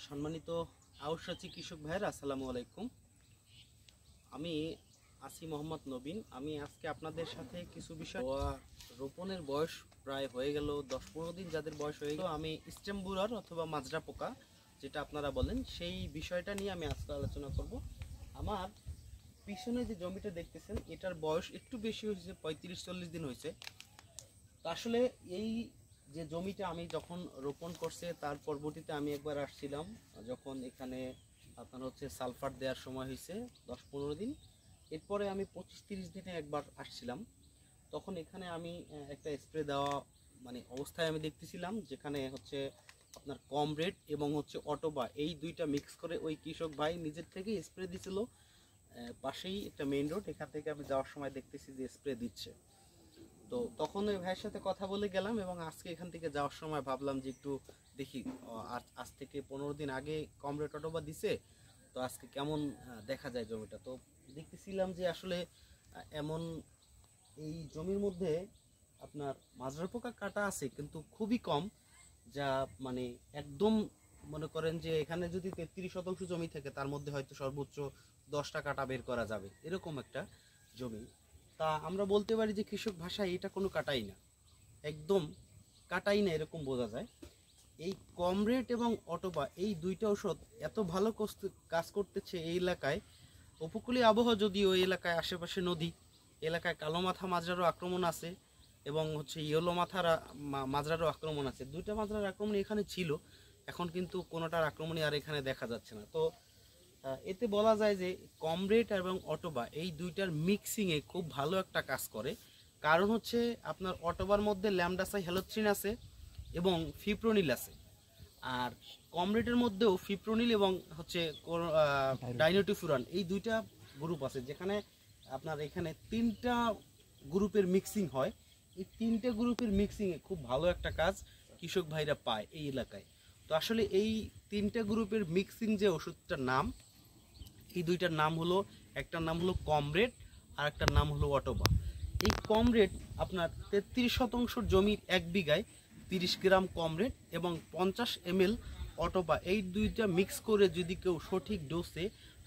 সম্মানিত আউশাচি কৃষক ভাইয়েরা আসসালামু আলাইকুম। আমি আসি মোহাম্মদ নবীন। আমি আজকে আপনাদের সাথে কিছু বিষয়, রোপণের বয়স প্রায় হয়ে গেল 10-15 দিন, যাদের বয়স হয়ে গেল, আমি স্টেম বোরার অথবা মাজরা পোকা যেটা আপনারা বলেন, সেই বিষয়টা নিয়ে আমি আজকে আলোচনা করব। আমার পিছনে যে জমিটা দেখতেছেন, এটার বয়স একটু বেশি হয়েছে, 35-40 দিন হয়েছে। তো আসলে এই যে জমিটা আমি যখন রোপণ করছে তার পরবর্তীতে আমি একবার আসছিলাম, যখন এখানে আপনার হচ্ছে সালফার দেওয়ার সময় হয়েছে 10-15 দিন। এরপরে আমি 25-30 দিনে একবার আসছিলাম। তখন এখানে আমি একটা স্প্রে দেওয়া মানে অবস্থায় আমি দেখতেছিলাম, যেখানে হচ্ছে আপনার কমরেড এবং হচ্ছে অটোবা এই দুইটা মিক্স করে ওই কৃষক ভাই নিজের থেকে স্প্রে দিছিল। পাশেই একটা মেইন রোড, এখান থেকে আমি যাওয়ার সময় দেখতেছি যে স্প্রে দিচ্ছে। তো তখন ওই ভাইয়ের সাথে কথা বলে গেলাম এবং আজকে এখান থেকে যাওয়ার সময় ভাবলাম যে একটু দেখি, আজ থেকে 15 দিন আগে কমরেড অটোবা দিছে, তো আজকে কেমন দেখা যায় জমিটা। তো দেখতেছিলাম যে আসলে এমন এই জমির মধ্যে আপনার মাজরা পোকা কাটা আছে কিন্তু খুবই কম, যা মানে একদম মনে করেন যে এখানে যদি 33% জমি থাকে তার মধ্যে হয়তো সর্বোচ্চ 10টা কাটা বের করা যাবে, এরকম একটা জমি। তা আমরা বলতে পারি যে কৃষক ভাষায় এটা কোনো কাটাই না, একদম কাটাই না, এরকম বোঝা যায়। এই কমরেড এবং অটোবা এই দুইটা ঔষধ এত ভালো কাজ করতেছে এই এলাকায়। উপকূলীয় আবহাওয়া, যদিও এই এলাকায় আশেপাশে নদী, এলাকায় কালো মাথা মাজরারও আক্রমণ আছে এবং হচ্ছে ইয়েলো মাথার মাজরারও আক্রমণ আছে। দুইটা মাজরার আক্রমণ এখানে ছিল, এখন কিন্তু কোনোটার আক্রমণই আর এখানে দেখা যাচ্ছে না। তো এতে বলা যায় যে কমরেড এবং অটোবা এই দুইটার মিক্সিংয়ে খুব ভালো একটা কাজ করে। কারণ হচ্ছে আপনার অটোবার মধ্যে ল্যামডাসাই হ্যালোথ্রিন আছে এবং ফিপ্রোনিল আছে, আর কমরেডের মধ্যেও ফিপ্রোনিল এবং হচ্ছে ডাইনোটিফুরান এই দুইটা গ্রুপ আছে, যেখানে আপনার এখানে 3টা গ্রুপের মিক্সিং হয়। এই 3টে গ্রুপের মিক্সিংয়ে খুব ভালো একটা কাজ কৃষক ভাইরা পায় এই এলাকায়। তো আসলে এই 3টে গ্রুপের মিক্সিং যে ওষুধটার নাম, এই দুইটার নাম হলো, একটার নাম হলো কমরেড আর একটার নাম হলো অটোবা। এই কমরেড আপনার 33% জমির 1 বিঘায় 30 গ্রাম কমরেড এবং 50 ml অটোবা, এই দুইটা মিক্স করে যদি কেউ সঠিক ডোজে,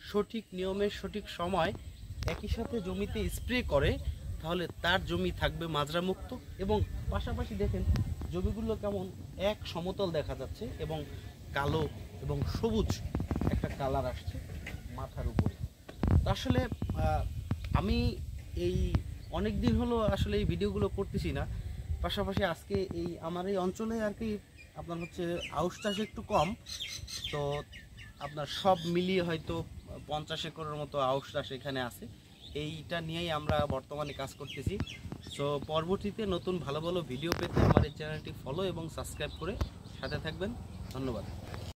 সঠিক নিয়মে, সঠিক সময় একই সাথে জমিতে স্প্রে করে, তাহলে তার জমি থাকবে মাজরা মুক্ত। এবং পাশাপাশি দেখেন জমিগুলো কেমন এক সমতল দেখা যাচ্ছে এবং কালো এবং সবুজ একটা কালার আসছে মাথার উপরে। তো আসলে আমি এই অনেক দিন হলো আসলে এই ভিডিওগুলো করতেছি না। পাশাপাশি আজকে এই আমার এই অঞ্চলে আর কি আপনার হচ্ছে আউশ চাষ একটু কম, তো আপনার সব মিলিয়ে হয়তো 50 একরের মতো আউশ চাষ এখানে আছে। এইটা নিয়েই আমরা বর্তমানে কাজ করতেছি। সো পরবর্তীতে নতুন ভালো ভালো ভিডিও পেতে আমার এই চ্যানেলটি ফলো এবং সাবস্ক্রাইব করে সাথে থাকবেন। ধন্যবাদ।